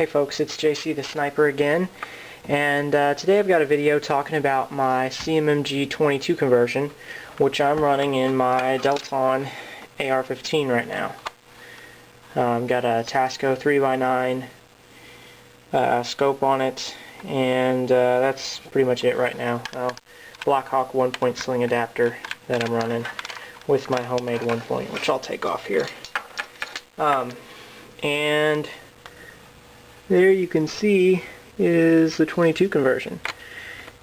Hey folks, it's JC the Sniper again, and today I've got a video talking about my CMMG 22 conversion, which I'm running in my Delton AR-15 right now. I've got a Tasco 3x9 scope on it, and that's pretty much it right now. Blackhawk 1-point sling adapter that I'm running with my homemade 1-point, which I'll take off here. And there you can see is the 22 conversion,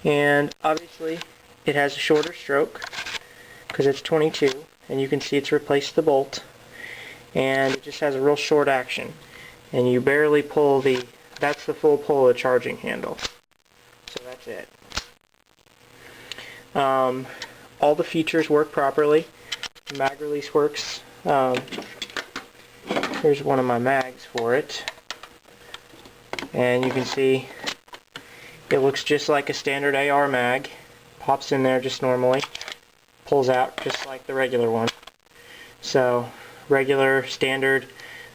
and obviously it has a shorter stroke because it's 22, and you can see it's replaced the bolt, and it just has a real short action, and you barely pull that's the full pull of the charging handle. So that's it. All the features work properly. The mag release works. Here's one of my mags for it. And you can see it looks just like a standard AR mag. Pops in there just normally. Pulls out just like the regular one. So regular standard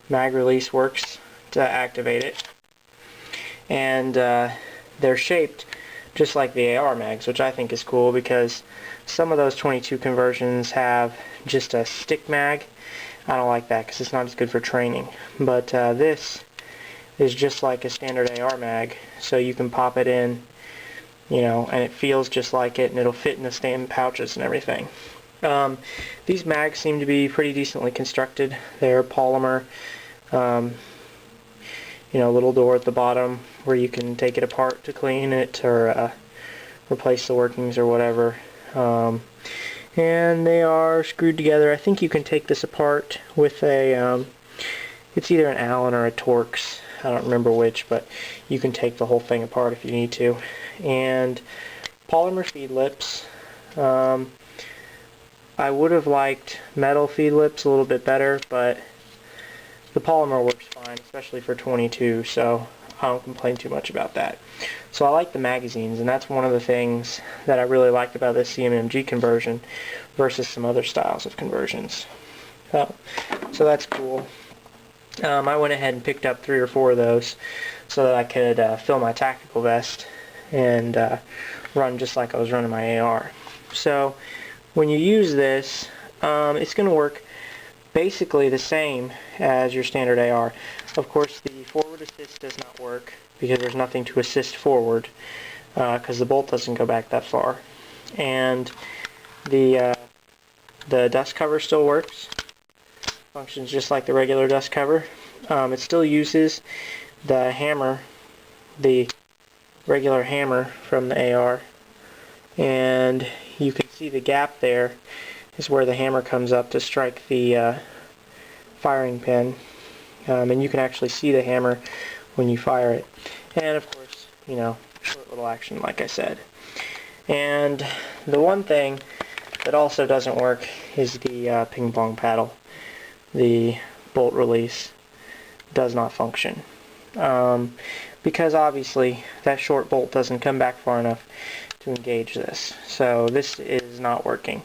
mag release works to activate it. And they're shaped just like the AR mags, which I think is cool because some of those 22 conversions have just a stick mag. I don't like that because it's not as good for training. But this is just like a standard AR mag, so you can pop it in, and it feels just like it, and it'll fit in the stand pouches and everything. These mags seem to be pretty decently constructed. They're polymer, little door at the bottom where you can take it apart to clean it or replace the workings or whatever. And they are screwed together. I think you can take this apart with a, it's either an Allen or a Torx. I don't remember which, but you can take the whole thing apart if you need to. And polymer feed lips. I would have liked metal feed lips a little bit better, but the polymer works fine, especially for 22, so I don't complain too much about that. So I like the magazines, and that's one of the things that I really liked about this CMMG conversion versus some other styles of conversions. So that's cool. I went ahead and picked up 3 or 4 of those so that I could fill my tactical vest and run just like I was running my AR. So when you use this, it's going to work basically the same as your standard AR. Of course, the forward assist does not work because there's nothing to assist forward because the bolt doesn't go back that far. And the dust cover still works. Functions just like the regular dust cover. It still uses the hammer, the regular hammer from the AR, and you can see the gap there is where the hammer comes up to strike the firing pin, and you can actually see the hammer when you fire it. And of course, short little action like I said. And the one thing that also doesn't work is the ping pong paddle. The bolt release does not function because obviously that short bolt doesn't come back far enough to engage this, so this is not working.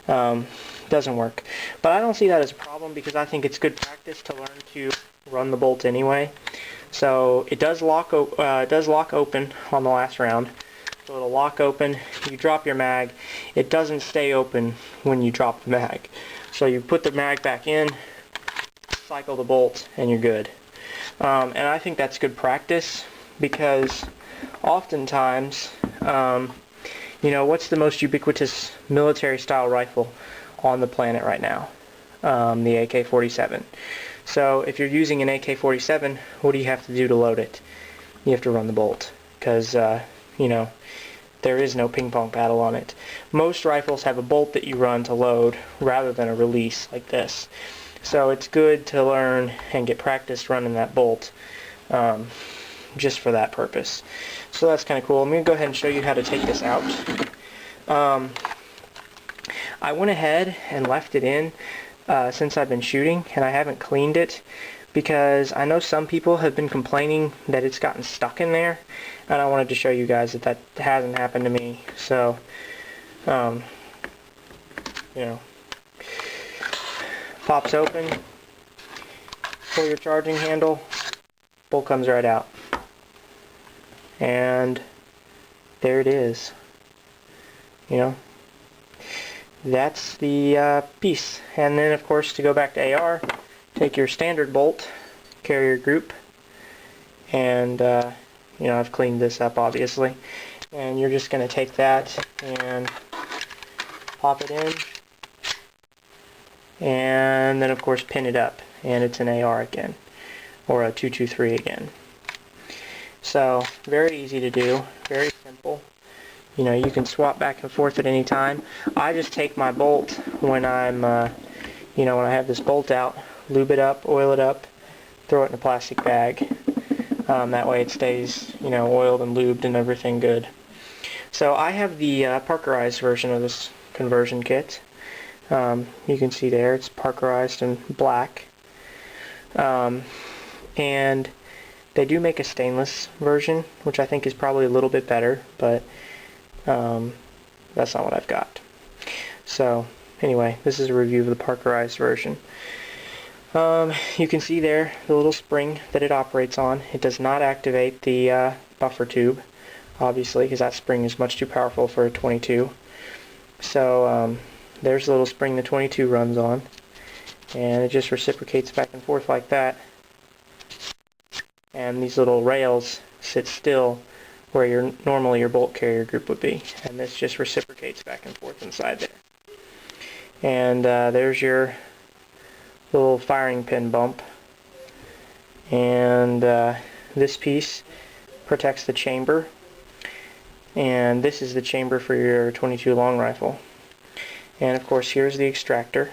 Doesn't work, but I don't see that as a problem because I think it's good practice to learn to run the bolt anyway. So it does lock open on the last round, so it'll lock open. You drop your mag, it doesn't stay open when you drop the mag. So you put the mag back in, cycle the bolt, and you're good. And I think that's good practice because oftentimes, what's the most ubiquitous military style rifle on the planet right now? The AK-47. So if you're using an AK-47, what do you have to do to load it? You have to run the bolt because, there is no ping pong paddle on it. Most rifles have a bolt that you run to load rather than a release like this. So it's good to learn and get practice running that bolt just for that purpose. So that's kind of cool. I'm going to go ahead and show you how to take this out. I went ahead and left it in since I've been shooting, and I haven't cleaned it because I know some people have been complaining that it's gotten stuck in there, and I wanted to show you guys that that hasn't happened to me. So, pops open, pull your charging handle, bolt comes right out. And there it is. You know, that's the piece. And then, of course, to go back to AR, take your standard bolt, carrier group, and you know, I've cleaned this up obviously, and you're just going to take that and pop it in, and then of course pin it up, and it's an AR again, or a 223 again. So very easy to do, very simple. You know, you can swap back and forth at any time. I just take my bolt when I'm you know, when I have this bolt out, lube it up, oil it up, throw it in a plastic bag. That way it stays, you know, oiled and lubed and everything good. So I have the Parkerized version of this conversion kit. You can see there it's Parkerized in black. And they do make a stainless version, which I think is probably a little bit better, but that's not what I've got. So anyway, this is a review of the Parkerized version. You can see there the little spring that it operates on. It does not activate the buffer tube, obviously, because that spring is much too powerful for a 22. So there's the little spring the 22 runs on, and it just reciprocates back and forth like that. And these little rails sit still where normally your bolt carrier group would be, and this just reciprocates back and forth inside there. And there's your little firing pin bump, and this piece protects the chamber, and this is the chamber for your 22 long rifle. And of course here's the extractor.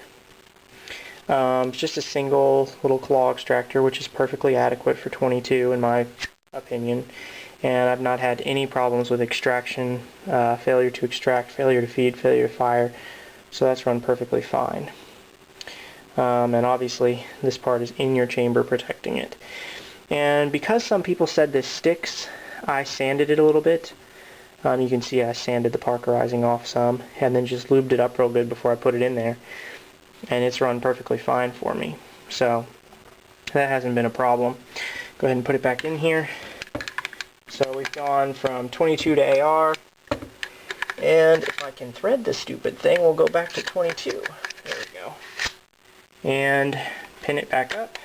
It's just a single little claw extractor, which is perfectly adequate for 22 in my opinion, and I've not had any problems with extraction, failure to extract, failure to feed, failure to fire, so that's run perfectly fine. And obviously this part is in your chamber protecting it. And because some people said this sticks, I sanded it a little bit. You can see I sanded the Parkerizing off some and then just lubed it up real good before I put it in there, and it's run perfectly fine for me, so that hasn't been a problem. Go ahead and put it back in here. So we've gone from 22 to AR, and if I can thread this stupid thing, we'll go back to 22. There we go. And pin it back up,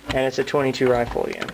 and it's a 22 rifle again.